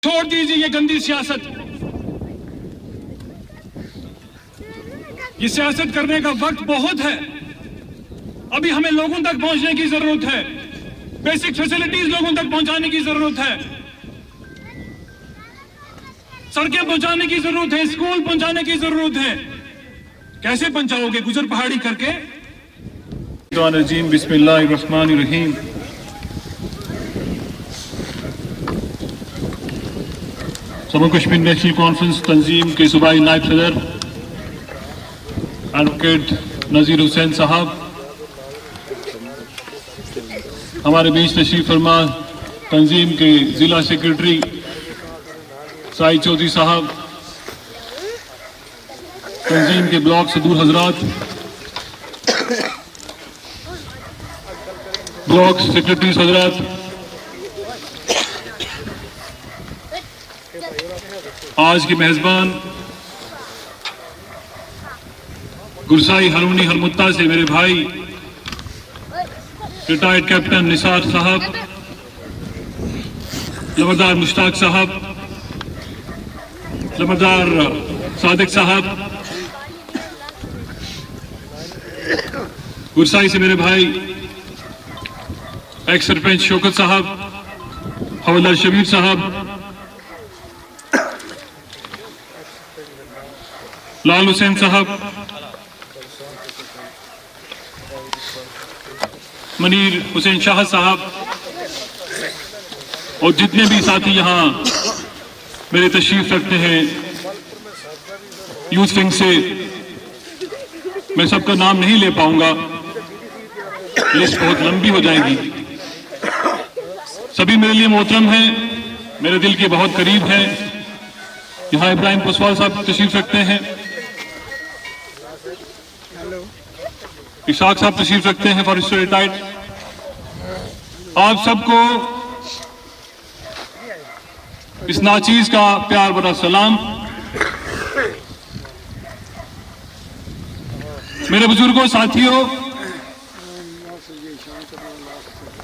छोड़ दीजिए ये गंदी सियासत। ये सियासत करने का वक्त बहुत है। अभी हमें लोगों तक पहुंचने की जरूरत है। बेसिक फैसिलिटीज लोगों तक पहुंचाने की जरूरत है। सड़कें पहुंचाने की जरूरत है। स्कूल पहुंचाने की जरूरत है। कैसे पहुंचाओगे? गुजर पहाड़ी करके? बिस्मिल्लाहिर्रहमानिर्रहीम। जम्मू कश्मीर नेशनल कॉन्फ्रेंस तंजीम के सूबाई नायब सदर एडवोकेट नजीर हुसैन साहब, हमारे बीच तशरीफ फरमा तंजीम के जिला सेक्रेटरी साई चौधरी साहब, तंजीम के ब्लॉक सदूर हजरात, ब्लॉक सेक्रेटरी हजरात, आज के मेहजबान गुरसाई हरूनी हरमुत्ता से मेरे भाई रिटायर्ड कैप्टन निसार साहब, लमरदार मुश्ताक साहब, लमरदार सादिक साहब, गुरसाई से मेरे भाई एक्स सरपंच शौकत साहब, हवलदार शबीर साहब, लाल हुसैन साहब, मनीर हुसैन शाह साहब और जितने भी साथी यहाँ मेरे तशरीफ रखते हैं यूथ विंग से, मैं सबका नाम नहीं ले पाऊंगा, लिस्ट बहुत लंबी हो जाएगी। सभी मेरे लिए मोहतरम हैं, मेरे दिल के बहुत करीब हैं। यहाँ इब्राहिम पुसवाल साहब तशरीफ रखते हैं, इशाक साहब तशरीफ रखते हैं, फॉरेस्ट रिटायर्ड। आप सबको इस नाचीज का प्यार भरा सलाम। मेरे बुजुर्गों, साथियों,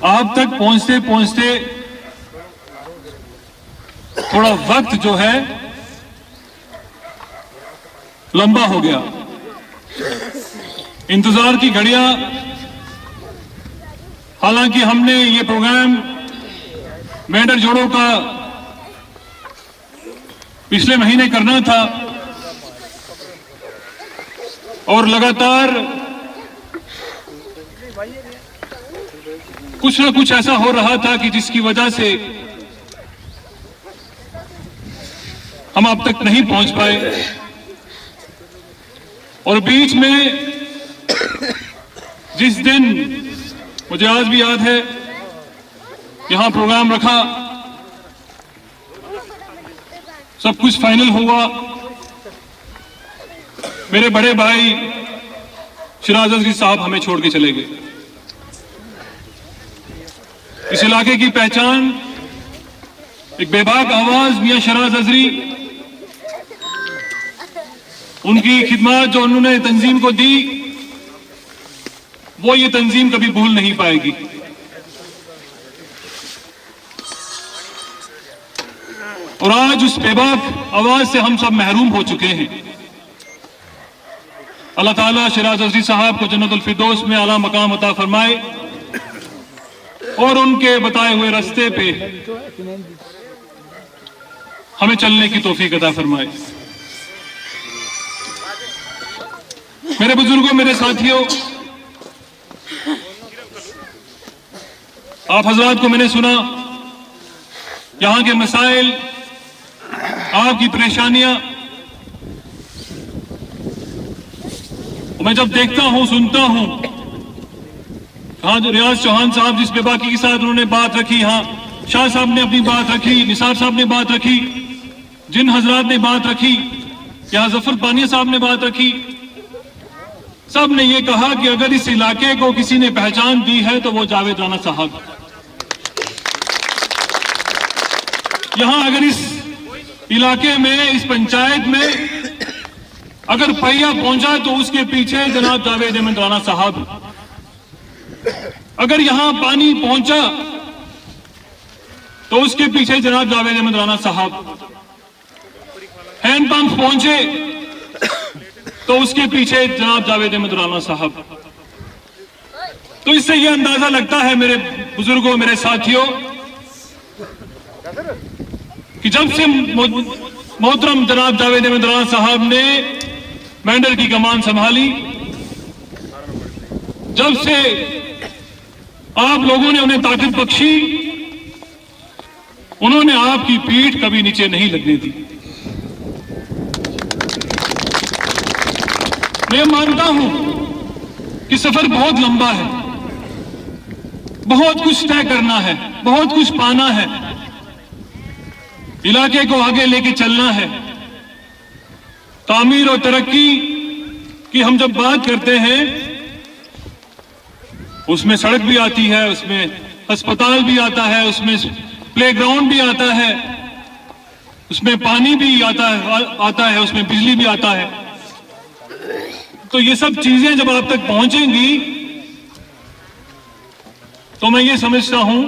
आप तक पहुंचते पहुंचते थोड़ा वक्त जो है लंबा हो गया। इंतजार की घड़ियां, हालांकि हमने ये प्रोग्राम मेंढर जोड़ों का पिछले महीने करना था और लगातार कुछ ना कुछ ऐसा हो रहा था कि जिसकी वजह से हम अब तक नहीं पहुंच पाए। और बीच में जिस दिन, मुझे आज भी याद है, यहां प्रोग्राम रखा, सब कुछ फाइनल हुआ, मेरे बड़े भाई शराज अजरी साहब हमें छोड़ के चले गए। इस इलाके की पहचान एक बेबाक आवाज मियां शराज अजरी, उनकी खिदमत जो उन्होंने तंजीम को दी, वो ये तंजीम कभी भूल नहीं पाएगी। और आज उस बेबाक आवाज से हम सब महरूम हो चुके हैं। अल्लाह ताला शराज अजरी साहब को जन्नतुल फिरदौस में आला मकाम अता फरमाए और उनके बताए हुए रास्ते पे हमें चलने की तौफीक अता फरमाए। मेरे बुजुर्गों, मेरे साथियों, आप हजरात को मैंने सुना, यहां के मसाइल, आपकी परेशानियां, मैं जब देखता हूं, सुनता हूं, रियाज चौहान साहब जिस बेबाकी के साथ उन्होंने बात रखी, यहां शाह साहब ने अपनी बात रखी, निसार साहब ने बात रखी, जिन हजरात ने बात रखी, यहां जफर पानिया साहब ने बात रखी, सब ने यह कहा कि अगर इस इलाके को किसी ने पहचान दी है तो वो जावेद राना साहब। यहां अगर इस इलाके में, इस पंचायत में अगर पहिया पहुंचा तो उसके पीछे जनाब जावेद अहमद राना साहब। अगर यहां पानी पहुंचा तो उसके पीछे जनाब जावेद अहमद राना साहब, हैंड पंप पहुंचे तो उसके पीछे जनाब जावेद अहमद राना साहब। तो इससे यह अंदाजा लगता है मेरे बुजुर्गों, मेरे साथियों, कि जब से मोहतरम जनाब जावेद अहमद राना साहब ने मेंढर की कमान संभाली, जब से आप लोगों ने उन्हें ताकत बख्शी, उन्होंने आपकी पीठ कभी नीचे नहीं लगने दी। मैं मानता हूं कि सफर बहुत लंबा है, बहुत कुछ तय करना है, बहुत कुछ पाना है, इलाके को आगे लेके चलना है। तामीर और तरक्की की हम जब बात करते हैं, उसमें सड़क भी आती है, उसमें अस्पताल भी आता है, उसमें प्लेग्राउंड भी आता है, उसमें पानी भी आता है, उसमें बिजली भी आता है। तो ये सब चीजें जब आप तक पहुंचेंगी तो मैं ये समझता हूं,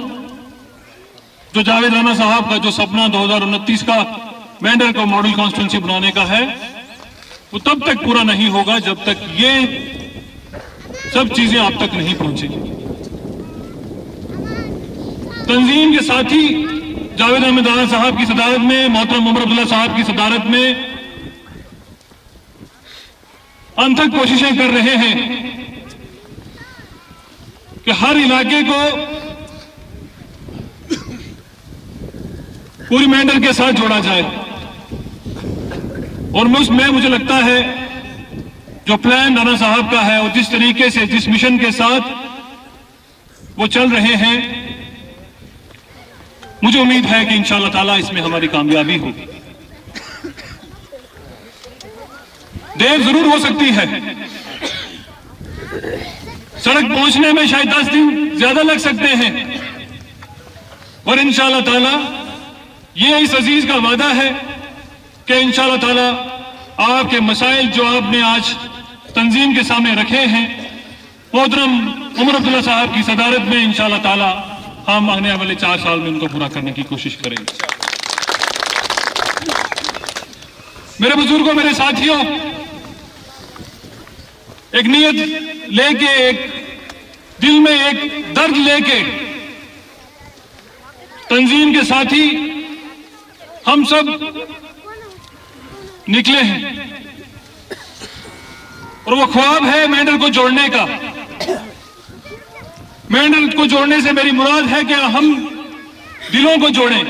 जो जावेद राना साहब का जो सपना 2029 का मेंढर को मॉडल कॉन्स्टिट्यूंसी बनाने का है, वो तब तक पूरा नहीं होगा जब तक ये सब चीजें आप तक नहीं पहुंचेगी। तंजीम के साथी जावेद अहमद राना साहब की सदारत में, मोहतरम उमर अब्दुल्ला साहब की सदारत में अनथक कोशिशें कर रहे हैं कि हर इलाके को पूरी मेंढर के साथ जोड़ा जाए। और मुझे लगता है जो प्लान राना साहब का है और जिस तरीके से, जिस मिशन के साथ वो चल रहे हैं, मुझे उम्मीद है कि इंशाअल्लाह ताला इसमें हमारी कामयाबी होगी। देर जरूर हो सकती है, सड़क पहुंचने में शायद 10 दिन ज्यादा लग सकते हैं, और इंशाअल्लाह ताला ये इस अजीज का वादा है कि इंशाअल्लाह ताला आपके मसाइल जो आपने आज तंजीम के सामने रखे हैं, मोहतरम उमर अब्दुल्ला साहब की सदारत में इंशाअल्लाह ताला हम आने वाले 4 साल में उनको पूरा करने की कोशिश करेंगे। मेरे बुजुर्गों, मेरे साथियों, एक नीयत लेके, एक दिल में एक दर्द लेके तंजीम के साथी हम सब निकले हैं, और वो ख्वाब है मेंढर को जोड़ने का। मेंढर को जोड़ने से मेरी मुराद है कि हम दिलों को जोड़ें,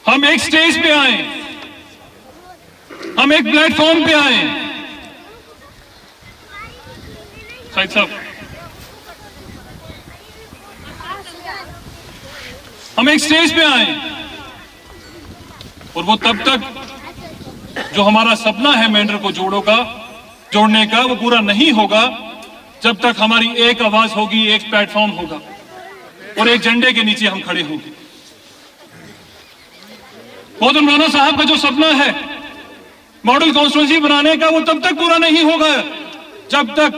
हम एक स्टेज पे आए, हम एक प्लेटफॉर्म पे आए। साहिद साहब, हम एक स्टेज पे आए, और वो तब तक जो हमारा सपना है मेंढर को जोड़ने का, वो पूरा नहीं होगा जब तक हमारी एक आवाज होगी, एक प्लेटफॉर्म होगा और एक झंडे के नीचे हम खड़े होंगे। मोहतरम राना साहब का जो सपना है मॉडल कॉन्स्टिट्यूंसी बनाने का, वो तब तक पूरा नहीं होगा जब तक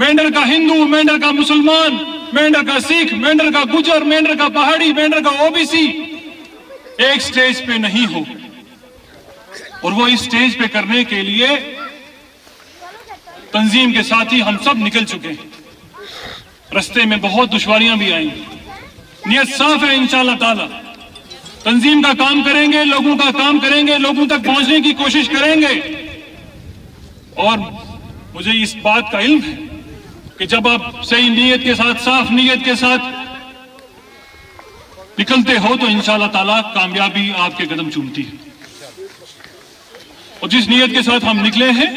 मेंढर का हिंदू, मेंढर का मुसलमान, मेंढर का सिख, मेंढर का गुजर, मेंढर का पहाड़ी, मेंढर का ओबीसी एक स्टेज पे नहीं हो। और वो इस स्टेज पे करने के लिए तंजीम के साथ ही हम सब निकल चुके हैं। रास्ते में बहुत दुश्वारियां भी आएंगी, नियत साफ है, इंशाअल्लाह ताला तंजीम का काम करेंगे, लोगों का काम करेंगे, लोगों तक पहुंचने की कोशिश करेंगे। और मुझे इस बात का इल्म है कि जब आप सही नीयत के साथ, साफ नीयत के साथ निकलते हो तो इंशाअल्लाह ताला कामयाबी आपके कदम चूमती है। और जिस नीयत के साथ हम निकले हैं,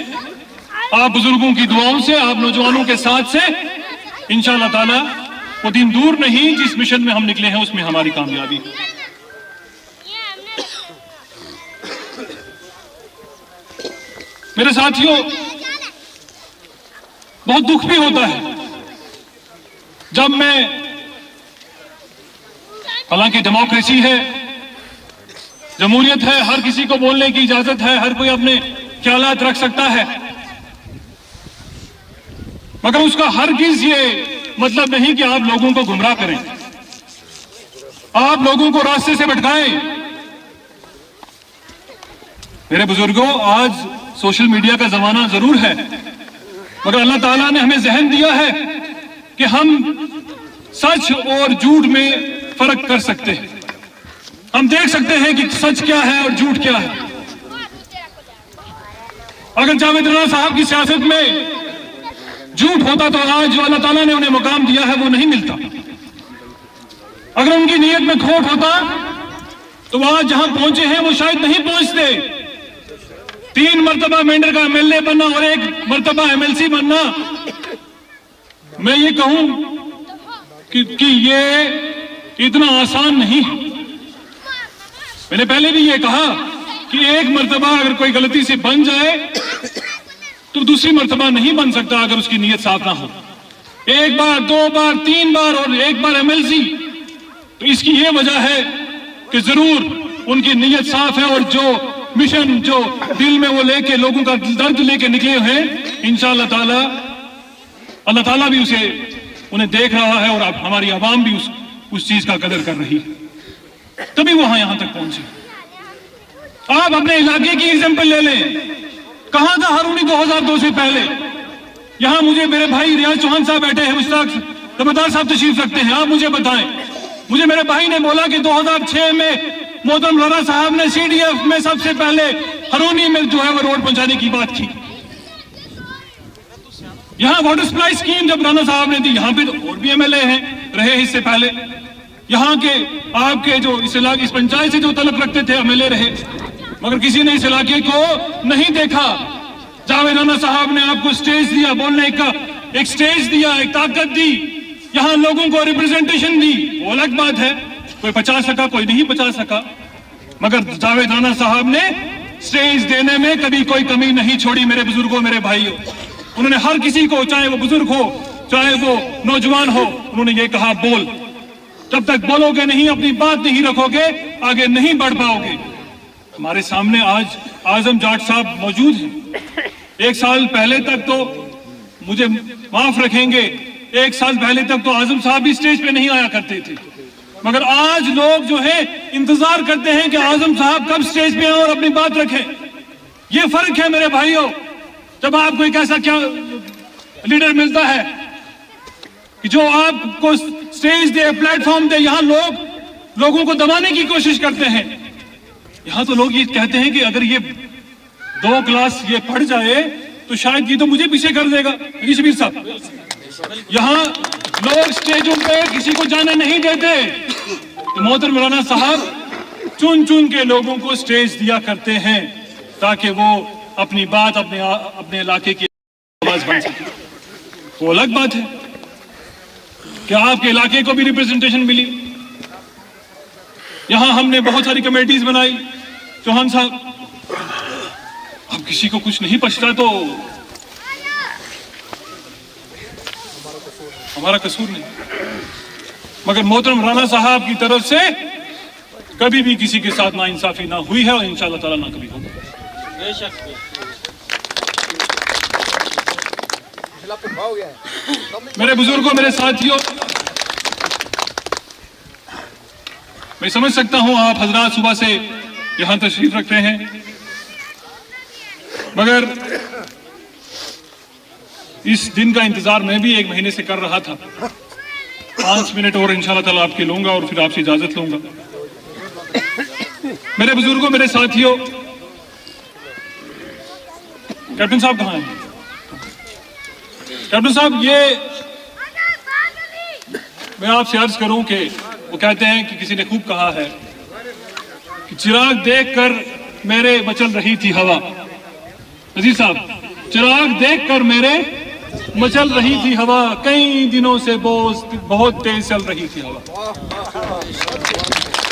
आप बुजुर्गों की दुआओं से, आप नौजवानों के साथ से, इंशाअल्लाह ताला वो दिन दूर नहीं जिस मिशन में हम निकले हैं उसमें हमारी कामयाबी। मेरे साथियों, बहुत दुख भी होता है जब मैं, हालांकि डेमोक्रेसी है, जमहूरियत है, हर किसी को बोलने की इजाजत है, हर कोई अपने ख्यालात रख सकता है, मगर उसका हरगिज ये मतलब नहीं कि आप लोगों को गुमराह करें, आप लोगों को रास्ते से भटकाएं। मेरे बुजुर्गों, आज सोशल मीडिया का जमाना जरूर है, मगर अल्लाह ताला ने हमें जहन दिया है कि हम सच और झूठ में फर्क कर सकते हैं। हम देख सकते हैं कि सच क्या है और झूठ क्या है। अगर जावेद राना साहब की सियासत में झूठ होता तो आज जो अल्लाह ताला ने उन्हें मुकाम दिया है वो नहीं मिलता। अगर उनकी नीयत में खोट होता तो वो आज जहां पहुंचे हैं वो शायद नहीं पहुंचते। 3 मरतबा मेंढर का एमएलए बनना और 1 मरतबा एमएलसी बनना, मैं ये कहूं कि ये इतना आसान नहीं है। मैंने पहले भी ये कहा कि 1 मरतबा अगर कोई गलती से बन जाए तो दूसरी मरतबा नहीं बन सकता अगर उसकी नीयत साफ ना हो। 1 बार, 2 बार, 3 बार और 1 बार एमएलसी, तो इसकी ये वजह है कि जरूर उनकी नीयत साफ है और जो मिशन जो दिल में वो लेके लोगों का दर्द लेके निकले हैं, इंशाअल्लाह ताला अल्लाह ताला भी उसे उन्हें देख रहा है और हमारी आवाम भी उस चीज का कदर कर रही है, तभी वहां यहां तक पहुंचे। आप अपने इलाके की एग्जाम्पल ले लें, कहां था हारूनी 2002 से पहले? यहां मुझे मेरे भाई रियाज चौहान साहब बैठे हैं, मुश्ताक जमादार साहब तशरीफ रखते हैं, आप मुझे बताएं। मुझे मेरे भाई ने बोला कि 2006 में मोहतरम राणा साहब ने सीडीएफ में सबसे पहले हरोनी में जो है वो रोड पहुंचाने की बात की। यहां वाटर सप्लाई स्कीम जब राणा साहब ने दी, यहां पे तो और भी एमएलए हैं रहे इससे पहले, यहां के आपके जो इस पंचायत से जो तलक रखते थे एमएलए रहे, मगर किसी ने इस इलाके को नहीं देखा। जावेद राना साहब ने आपको स्टेज दिया, बोलने का एक स्टेज दिया, एक ताकत दी, यहां लोगों को रिप्रेजेंटेशन दी, वो अलग बात है, कोई बचा सका कोई नहीं बचा सका, मगर जावेद राना साहब ने स्टेज देने में कभी कोई कमी नहीं छोड़ी। मेरे बुजुर्गों, मेरे भाइयों, उन्होंने हर किसी को, चाहे वो बुजुर्ग हो चाहे वो नौजवान हो, उन्होंने ये कहा बोल, जब तक बोलोगे नहीं, अपनी बात नहीं रखोगे, आगे नहीं बढ़ पाओगे। हमारे सामने आज आजम जाट साहब मौजूद हैं। 1 साल पहले तक तो, मुझे माफ रखेंगे, 1 साल पहले तक तो आजम साहब भी स्टेज पे नहीं आया करते थे, मगर आज लोग जो है इंतजार करते हैं कि आजम साहब कब स्टेज पे आए और अपनी बात रखें। ये फर्क है मेरे भाइयों। जब आपको एक ऐसा क्या लीडर मिलता है कि जो आपको स्टेज दे, प्लेटफॉर्म दे, यहां लोगों को दबाने की कोशिश करते हैं। यहां तो लोग ये कहते हैं कि अगर ये 2 क्लास ये पढ़ जाए तो शायद ये तो मुझे पीछे कर देगा। शबीर साहब, यहां लोग स्टेजों पे किसी को जाने नहीं देते, तो मोहतरम राणा साहब चुन चुन के लोगों को स्टेज दिया करते हैं ताकि वो अपनी बात अपने इलाके की आवाज बन सके। वो अलग बात है कि आपके इलाके को भी रिप्रेजेंटेशन मिली। यहां हमने बहुत सारी कमेटीज बनाई। चौहान साहब, अब किसी को कुछ नहीं पछता तो हमारा कसूर नहीं, मगर मोहतरम राणा साहब की तरफ से कभी भी किसी के साथ नाइंसाफी ना हुई है और इंशाअल्लाह ताला ना कभी होगा। मेरे बुजुर्गों, मेरे साथियों, मैं समझ सकता हूं आप हजरात सुबह से यहां तशरीफ रखते हैं, मगर इस दिन का इंतजार मैं भी 1 महीने से कर रहा था। 5 मिनट और इंशाअल्लाह ताला आपके लूंगा और फिर आपसे इजाजत लूंगा। मेरे बुजुर्गों, मेरे साथियों, कैप्टन साहब कहां हैं? कैप्टन साहब, ये मैं आपसे अर्ज करूं कि वो कहते हैं कि किसी ने खूब कहा है कि चिराग देखकर मेरे मचल रही थी हवा। अजीज साहब, चिराग देखकर मेरे मचल रही थी हवा, कई दिनों से बहुत तेज चल रही थी हवा।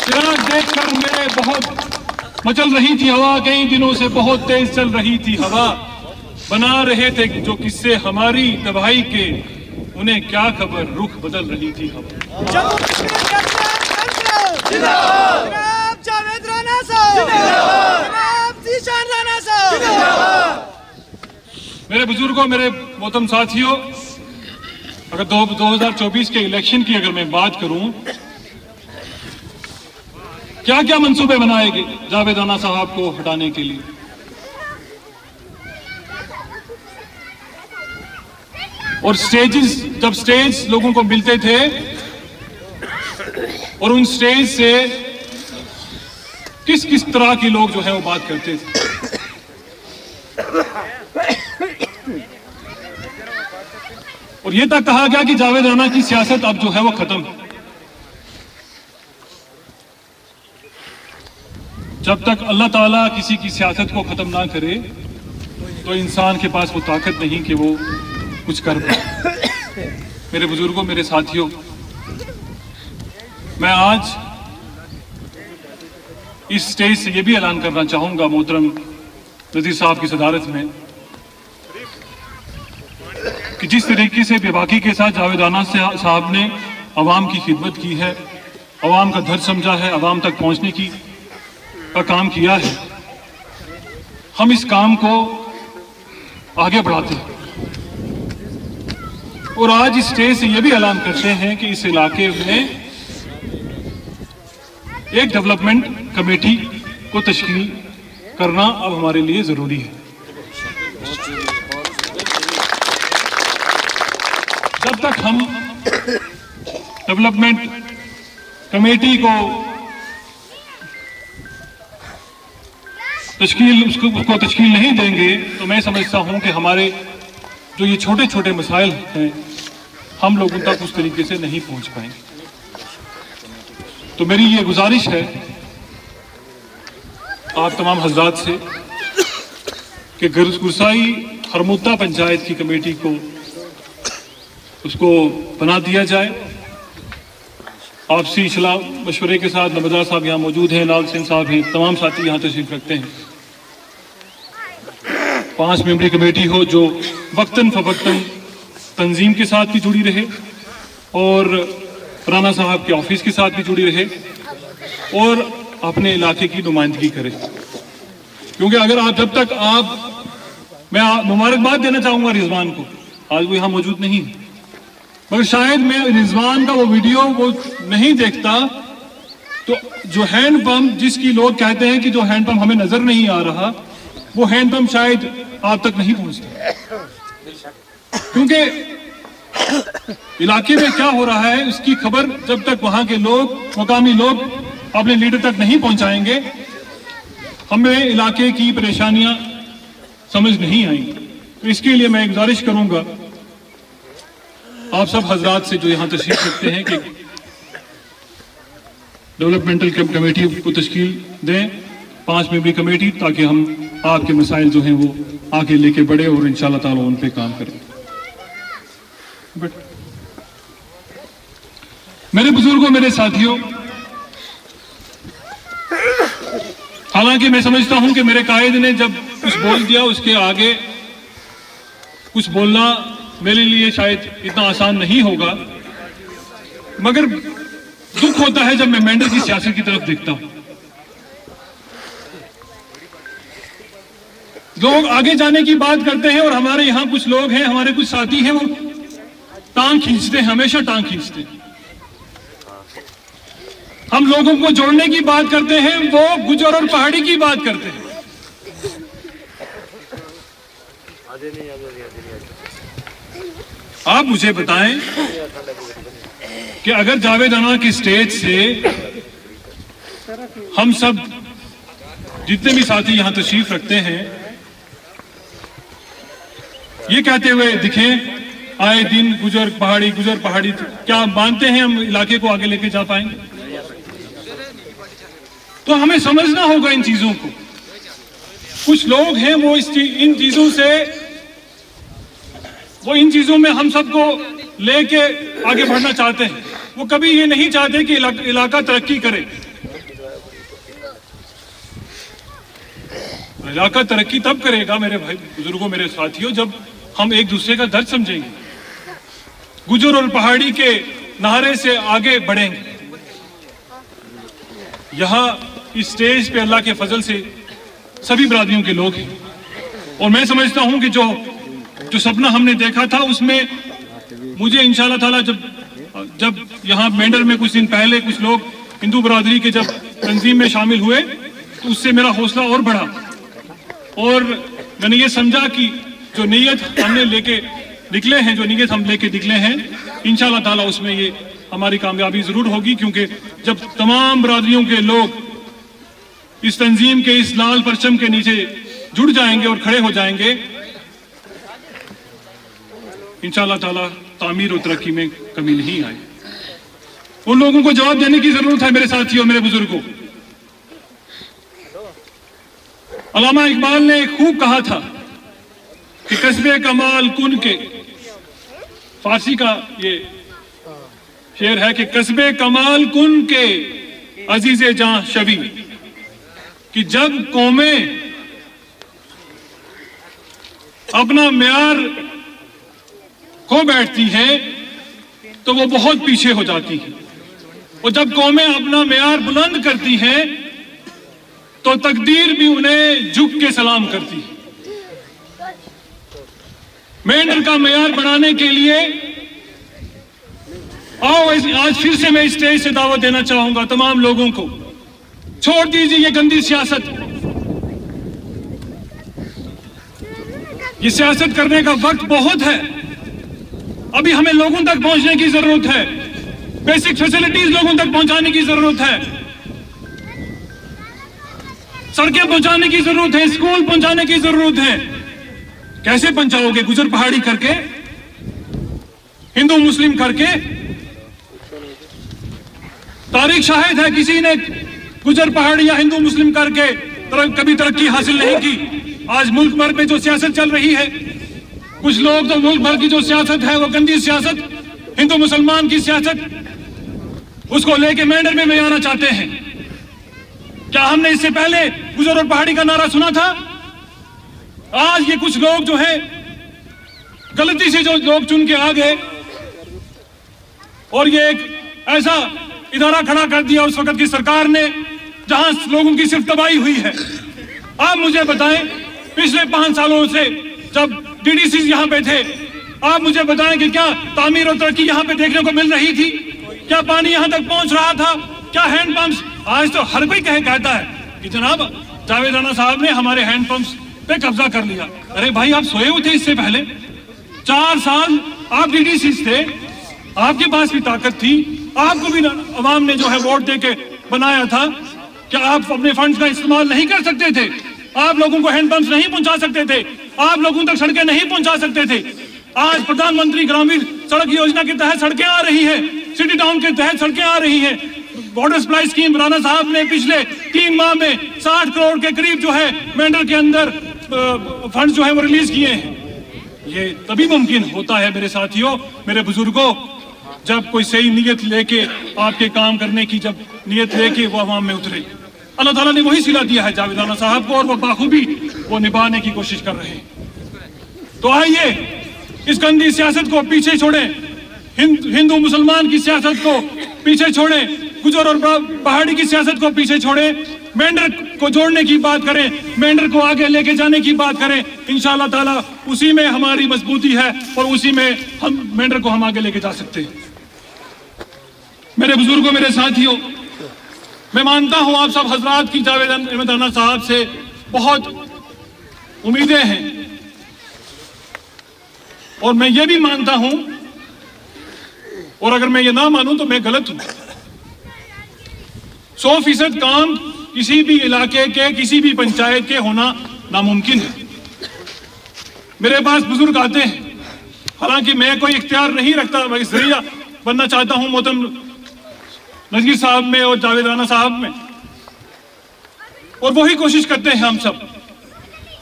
चिराग देखकर मेरे बहुत मचल रही थी हवा, कई दिनों से बहुत तेज चल रही थी हवा। बना रहे थे जो किस्से हमारी तबाही के, उन्हें क्या खबर, रुख बदल रही थी हवा। जावेद राना साहब, राणा साहब। मेरे बुजुर्गों, मेरे मोहतरम साथियों, अगर 2024 के इलेक्शन की अगर मैं बात करूं, क्या क्या मंसूबे बनाएंगे जावेद राना साहब को हटाने के लिए। और स्टेजेस, जब स्टेज लोगों को मिलते थे और उन स्टेज से किस किस तरह के लोग जो है वो बात करते थे। और ये तक कहा गया कि जावेद राना की सियासत अब जो है वो खत्म है। जब तक अल्लाह ताला किसी की सियासत को खत्म ना करे तो इंसान के पास वो ताकत नहीं कि वो कुछ कर पाए। मेरे बुजुर्गों, मेरे साथियों, मैं आज इस स्टेज से ये भी ऐलान करना चाहूंगा मोहतरम नजीर साहब की सदारत में कि जिस तरीके से बेबाकी के साथ जावेद राना साहब ने अवाम की खिदमत की है, अवाम का दर्द समझा है, अवाम तक पहुंचने का काम किया है, हम इस काम को आगे बढ़ाते हैं। और आज इस स्टेज से यह भी ऐलान करते हैं कि इस इलाके में एक डेवलपमेंट कमेटी को तश्कील करना अब हमारे लिए जरूरी है। जब तक हम डेवलपमेंट कमेटी को उसको तश्कील नहीं देंगे तो मैं समझता हूं कि हमारे जो ये छोटे छोटे मसाइल हैं हम लोगों तक उस तरीके से नहीं पहुंच पाएंगे। तो मेरी ये गुजारिश है आप तमाम हजरात से कि गुरसाई हरमुद्दा पंचायत की कमेटी को उसको बना दिया जाए। आपसी सलाह मशवरे के साथ नमदार साहब यहाँ मौजूद हैं, लाल सिंह साहब हैं, तमाम साथी यहाँ तशरीफ रखते हैं। 5 मेंबरी कमेटी हो जो वक्तन फवक्तन तंजीम के साथ भी जुड़ी रहे और राना साहब के ऑफिस के साथ भी जुड़ी रहे और अपने इलाके की नुमाइंदगी करे। क्योंकि अगर आप जब तक मैं मुबारकबाद देना चाहूंगा रिजवान को, आज वो यहाँ मौजूद नहीं है, मगर शायद मैं रिजवान का वो वीडियो वो नहीं देखता तो जो हैंडपंप जिसकी लोग कहते हैं कि जो हैंडपंप हमें नजर नहीं आ रहा, वो हैंडपंप शायद आप तक नहीं पहुंचता। क्योंकि इलाके में क्या हो रहा है उसकी खबर जब तक वहां के लोग, मुकामी लोग अपने लीडर तक नहीं पहुंचाएंगे, हमें इलाके की परेशानियां समझ नहीं आएंगी। तो इसके लिए मैं गुजारिश करूंगा आप सब हजरात से जो यहां तशरीफ रखते हैं कि डेवलपमेंटल कमेटी को तश्कील दें, 5 मेंबरी कमेटी, ताकि हम आपके मसाइल जो हैं वो आगे लेके बढ़े और इंशाल्लाह ताला उन पे काम करें। मेरे बुजुर्गों, मेरे साथियों, हालांकि मैं समझता हूं कि मेरे कायद ने जब कुछ बोल दिया उसके आगे कुछ बोलना मेरे लिए शायद इतना आसान नहीं होगा, मगर दुख होता है जब मैं मेंढक की सियासत की तरफ देखता हूं। लोग आगे जाने की बात करते हैं और हमारे यहां कुछ लोग हैं, हमारे कुछ साथी हैं, वो टांग खींचते हैं, हमेशा टांग खींचते हैं। हम लोगों को जोड़ने की बात करते हैं, वो गुजर और पहाड़ी की बात करते हैं। आप मुझे बताएं कि अगर जावेद राना की स्टेज से हम सब जितने भी साथी यहां तशरीफ रखते हैं ये कहते हुए दिखें आए दिन गुजर पहाड़ी, क्या मानते हैं हम इलाके को आगे लेके जा पाएंगे? तो हमें समझना होगा इन चीजों को। कुछ लोग हैं वो इन चीजों में हम सबको लेके आगे बढ़ना चाहते हैं। वो कभी ये नहीं चाहते कि इलाका तरक्की करे। इलाका तरक्की तब करेगा मेरे भाई बुजुर्गों, मेरे साथियों, जब हम एक दूसरे का दर्द समझेंगे, गुजर और पहाड़ी के नारे से आगे बढ़ेंगे। यहां इस स्टेज पे अल्लाह के फजल से सभी बरादरियों के लोग हैं और मैं समझता हूं कि जो सपना हमने देखा था उसमें मुझे इंशाल्लाह ताला जब यहाँ मेंढर में कुछ दिन पहले कुछ लोग हिंदू बरादरी के जब तंजीम में शामिल हुए तो उससे मेरा हौसला और बढ़ा और मैंने ये समझा कि जो नीयत हमने लेके निकले हैं, जो नीयत हम लेके निकले हैं, इंशाल्लाह ताला उसमें ये हमारी कामयाबी जरूर होगी। क्योंकि जब तमाम बरादरियों के लोग इस तंजीम के इस लाल परचम के नीचे जुड़ जाएंगे और खड़े हो जाएंगे, इंशाल्लाह ताला तामीर और तरक्की में कमी नहीं आए। उन लोगों को जवाब देने की जरूरत है मेरे साथियों, मेरे बुजुर्गों। अल्लामा इकबाल ने खूब कहा था कि कस्बे कमाल कुन के, फारसी का ये शेर है कि कस्बे कमाल कुन के अजीजे जां शबी, कि जब कौमें अपना म्यार खो बैठती हैं तो वो बहुत पीछे हो जाती हैं, और जब कौमें अपना म्यार बुलंद करती हैं तो तकदीर भी उन्हें झुक के सलाम करती है। मेंढर का म्यार बनाने के लिए आओ आज फिर से मैं इस स्टेज से दावत देना चाहूंगा तमाम लोगों को, छोड़ दीजिए ये गंदी सियासत। ये सियासत करने का वक्त बहुत है, अभी हमें लोगों तक पहुंचने की जरूरत है, बेसिक फैसिलिटीज लोगों तक पहुंचाने की जरूरत है, सड़कें पहुंचाने की जरूरत है, स्कूल पहुंचाने की जरूरत है। कैसे पहुंचाओगे? गुजर पहाड़ी करके, हिंदू मुस्लिम करके? तारीख शाहिद है किसी ने गुजर पहाड़ी या हिंदू मुस्लिम करके कभी तरक्की हासिल नहीं की। आज मुल्क भर में जो सियासत चल रही है, कुछ लोग तो मुल्क भर की जो सियासत है वो गंदी सियासत, हिंदू मुसलमान की सियासत, उसको लेके मेंढर में आना चाहते हैं। क्या हमने इससे पहले गुजर और पहाड़ी का नारा सुना था? आज ये कुछ लोग जो है गलती से जो लोग चुन के आ गए और ये एक ऐसा इदारा खड़ा कर दिया उस वक्त की सरकार ने जहां लोगों की सिर्फ तबाही हुई है। आप मुझे बताएं, पिछले 5 सालों से जब डीडीसी यहां पे थे, आप मुझे बताएं कि क्या तामीर और तरक्की यहां पे देखने को मिल रही थी? क्या पानी यहां तक पहुंच रहा था? क्या हैंड पंप्स? आज तो हर कोई कहता है कि जनाब जावेद राना साहब ने हमारे हैंड पंप्स पे कब्जा कर लिया। अरे भाई, आप सोए हुए थे इससे पहले 4 साल आप डीडीसी थे, आपके पास भी ताकत थी, आपको भी अवाम ने जो है वोट देके बनाया था। क्या आप अपने फंड्स का इस्तेमाल नहीं कर सकते थे? आप लोगों को हैंड पंप्स नहीं पहुंचा सकते थे? आप लोगों तक सड़कें नहीं पहुंचा सकते थे? आज प्रधानमंत्री ग्रामीण सड़क योजना के तहत सड़कें आ रही है, सिटी टाउन के तहत सड़कें आ रही हैं। वाटर सप्लाई स्कीम राणा साहब ने पिछले 3 माह में 60 करोड़ के करीब जो है मेंढर के अंदर फंड जो है वो रिलीज किए हैं। ये तभी मुमकिन होता है मेरे साथियों, मेरे बुजुर्गों, जब कोई सही नीयत लेके आपके काम करने की जब नीयत लेके वो अवाम में उतरे। अल्लाह ताला ने वही सिला दिया है जावेद राना साहब को और वो बाखूबी वो निभाने की कोशिश कर रहे हैं। तो आइए इस गंदी सियासत को पीछे छोड़ें, हिंदू मुसलमान की सियासत को पीछे छोड़ें, गुजर और पहाड़ी की सियासत को पीछे छोड़ें, मेंढर को जोड़ने की बात करें, मेंढर को आगे लेके जाने की बात करें। इंशाल्लाह ताला उसी में हमारी मजबूती है और उसी में हम मेंढर को हम आगे लेके जा सकते हैं। मेरे बुजुर्गों, मेरे साथियों, मैं मानता हूं आप सब हजरात की जावेद अहमद राना साहब से बहुत उम्मीदें हैं और मैं ये भी मानता हूं, और अगर मैं ये ना मानूं तो मैं गलत हूं। 100% काम किसी भी इलाके के, किसी भी पंचायत के होना नामुमकिन है। मेरे पास बुजुर्ग आते हैं, हालांकि मैं कोई इख्तियार नहीं रखता, मैं जरिया बनना चाहता हूं मोहतरम नज़ीर साहब में और जावेद राना साहब में, और वही कोशिश करते हैं हम सब।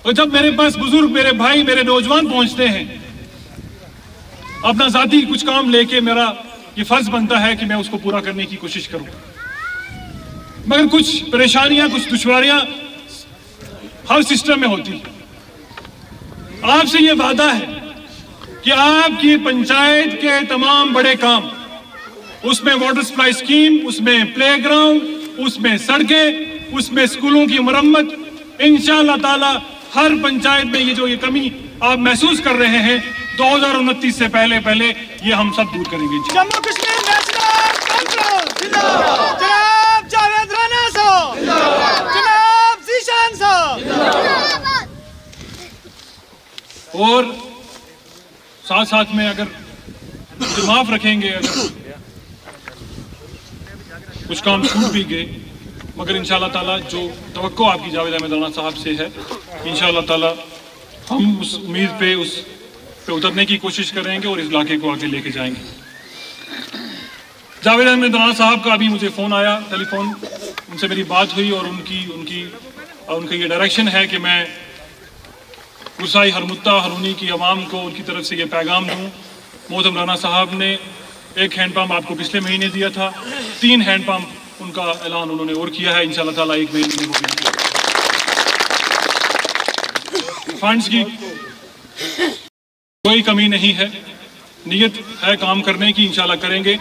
और जब मेरे पास बुजुर्ग, मेरे भाई, मेरे नौजवान पहुंचते हैं अपना जाती कुछ काम लेके, मेरा ये फर्ज बनता है कि मैं उसको पूरा करने की कोशिश करूं। मगर कुछ परेशानियां, कुछ दुश्वारियां हर सिस्टम में होती है। आपसे ये वादा है कि आपकी पंचायत के तमाम बड़े काम, उसमें वाटर सप्लाई स्कीम, उसमें प्लेग्राउंड, उसमें सड़कें, उसमें स्कूलों की मरम्मत, इंशाअल्लाह ताला हर पंचायत में ये जो ये कमी आप महसूस कर रहे हैं, 2029 से पहले ये हम सब दूर करेंगे। जम्मू कश्मीर नेशनल कॉन्फ्रेंस जिंदाबाद, जनाब जावेद राना साहब जिंदाबाद, जनाब ज़ीशान साहब जिंदाबाद। और साथ साथ में अगर माफ रखेंगे, अगर कुछ काम छूट भी गए, मगर इंशाअल्लाह ताला जो तवक्को आपकी जावेद अहमद राना साहब से है, इंशाअल्लाह ताला हम उस उम्मीद पे उतरने की कोशिश करेंगे और इस इलाके को आगे लेके जाएंगे। जावेद अहमद राना साहब का अभी मुझे फ़ोन आया, टेलीफोन, उनसे मेरी बात हुई और उनका ये डायरेक्शन है कि मैं गुरसाई हरमुत्ता हरूनी की आवाम को उनकी तरफ से ये पैगाम दूँ। मोहतरम राना साहब ने एक हैंडपम्प आपको पिछले महीने दिया था, 3 हैंडपम्प उनका ऐलान उन्होंने और किया है, इंशाअल्लाह ताला 1 महीने में वो फंड्स की कोई कमी नहीं है, नीयत है काम करने की, इंशाल्लाह करेंगे।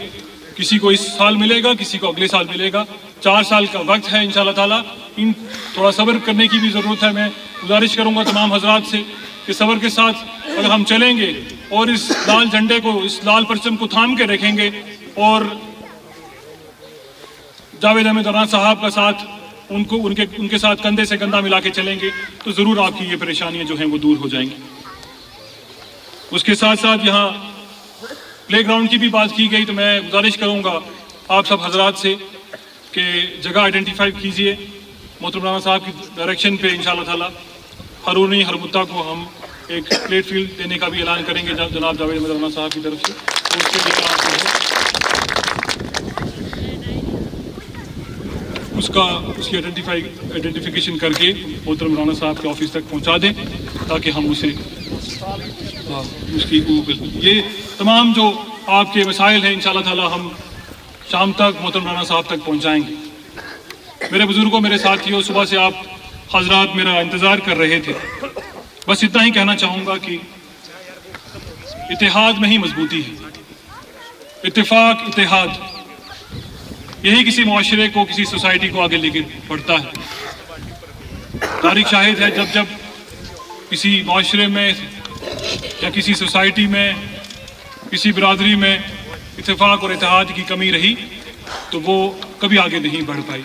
किसी को इस साल मिलेगा, किसी को अगले साल मिलेगा, 4 साल का वक्त है इंशाल्लाह ताला। इन थोड़ा सब्र करने की भी ज़रूरत है। मैं गुजारिश करूंगा तमाम हजरात से कि सब्र के साथ अगर हम चलेंगे और इस लाल झंडे को, इस लाल परचम को थाम के रखेंगे और जावेद अहमद राना साहब का साथ उनके साथ कंधे से कंधा मिला के चलेंगे, तो ज़रूर आपकी ये परेशानियां जो हैं वो दूर हो जाएंगी। उसके साथ साथ यहाँ प्लेग्राउंड की भी बात की गई, तो मैं गुजारिश करूँगा आप सब हजरात से कि जगह आइडेंटिफाई कीजिए। मोहतरम राना साहब की डायरेक्शन पे इंशाअल्लाह ताला हरूनी हरमुत्ता को हम एक प्लेट फील्ड देने का भी ऐलान करेंगे जनाब जावेद अहमद राना साहब की तरफ से। उसकी आइडेंटिफिकेशन करके मोहतरम राना साहब के ऑफिस तक पहुंचा दें, ताकि हम उसे ये तमाम जो आपके मसाइल हैं इंशाअल्लाह ताला हम शाम तक मोहतरम राना साहब तक पहुंचाएंगे। मेरे बुजुर्गों, मेरे साथियों, सुबह से आप हजरात मेरा इंतज़ार कर रहे थे। बस इतना ही कहना चाहूँगा कि इत्तेहाद में ही मजबूती है, इत्तेफाक, इत्तेहाद, यही किसी मुआशरे को, किसी सोसाइटी को आगे लेके बढ़ता है। तारीख शाहिद है, जब जब किसी मुआशरे में या किसी सोसाइटी में, किसी बिरादरी में इत्तेफाक और इत्तेहाद की कमी रही, तो वो कभी आगे नहीं बढ़ पाई।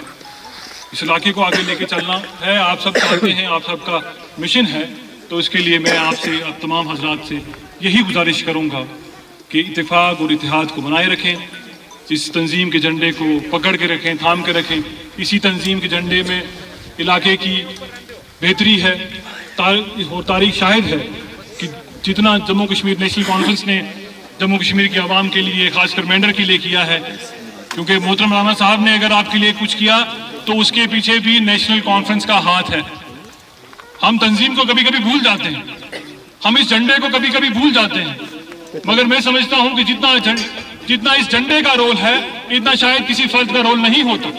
इस इलाके को आगे लेके चलना है, आप सब चाहते हैं, आप सबका मिशन है, तो इसके लिए मैं आपसे, आप तमाम हजरात से यही गुजारिश करूँगा कि इत्तेफाक और इत्तेहाद को बनाए रखें, इस तंजीम के झंडे को पकड़ के रखें, थाम के रखें। इसी तंजीम के झंडे में इलाके की बेहतरी है और तारीख शाहिद है कि जितना जम्मू कश्मीर नेशनल कॉन्फ्रेंस ने जम्मू कश्मीर की आवाम के लिए, खासकर मेंढर के लिए किया है, क्योंकि मोहतरम राना साहब ने अगर आपके लिए कुछ किया तो उसके पीछे भी नेशनल कॉन्फ्रेंस का हाथ है। हम तंजीम को कभी कभी भूल जाते हैं, हम इस झंडे को कभी कभी भूल जाते हैं, मगर मैं समझता हूं कि जितना इस झंडे का रोल है, इतना शायद किसी फर्द का रोल नहीं होता।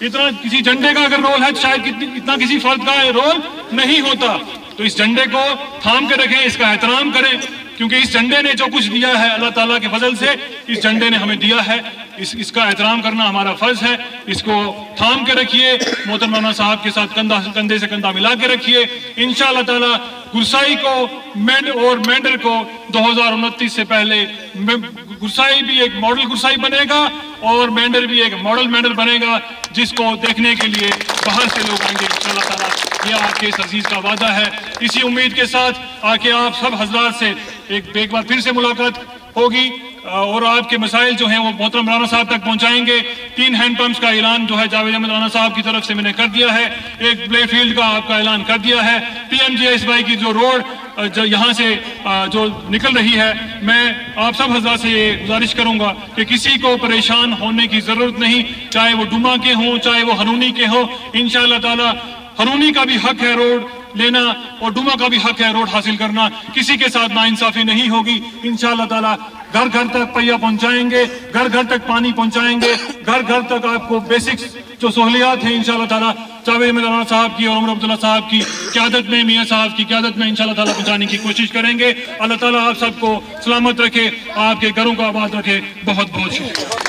इतना किसी झंडे का अगर रोल है तो शायद इतना किसी फर्द का रोल नहीं होता। तो इस झंडे को थाम के रखें, इसका एहतराम करें, क्योंकि इस झंडे ने जो कुछ दिया है अल्लाह ताला के फजल से, इस झंडे ने हमें दिया है। इसका एहतराम करना हमारा फर्ज है। इसको थाम के रखिए, मोहतरम राना साहब के साथ कंधे से कंधा मिला के रखिए। इंशाअल्लाह ताला गुरसाई को और मेंढर को 2029 से पहले गुरसाई भी एक मॉडल गुरसाई बनेगा और मेंढर भी एक मॉडल मेंढर बनेगा, जिसको देखने के लिए बाहर से लोग आएंगे इंशाअल्लाह ताला। ये आपके इस अजीज का वादा है। इसी उम्मीद के साथ आके आप सब हजरात से एक बार फिर से मुलाकात होगी और आपके मसाइल जो हैं वो मोहतरम राना साहब तक पहुंचाएंगे। 3 हैंडपम्प्स का ऐलान जो है जावेद अहमद राना साहब की तरफ से मैंने कर दिया है। एक प्ले फील्ड का आपका ऐलान कर दिया है। PMGSY की जो रोड यहाँ से जो निकल रही है, मैं आप सब हजरात से ये गुजारिश करूंगा कि किसी को परेशान होने की जरूरत नहीं, चाहे वो डुमा के हों, चाहे वो हरूनी के हों। इंशाअल्लाह ताला हरूनी का भी हक है रोड लेना और डुमा का भी हक है रोड हासिल करना। किसी के साथ नाइंसाफी नहीं होगी। इंशाअल्लाह ताला घर घर तक पहिया पहुंचाएंगे, घर घर तक पानी पहुंचाएंगे, घर घर तक आपको बेसिक्स जो सहूलियात हैं इंशाअल्लाह ताला जावेद अहमद राना साहब की और उमर अब्दुल्ला साहब की क़यादत में, मियां साहब की क़यादत में इंशाअल्लाह ताला पहुंचाने की कोशिश करेंगे। अल्लाह ताला आप सबको सलामत रखे, आपके घरों को आबाद रखे। बहुत बहुत शुक्रिया।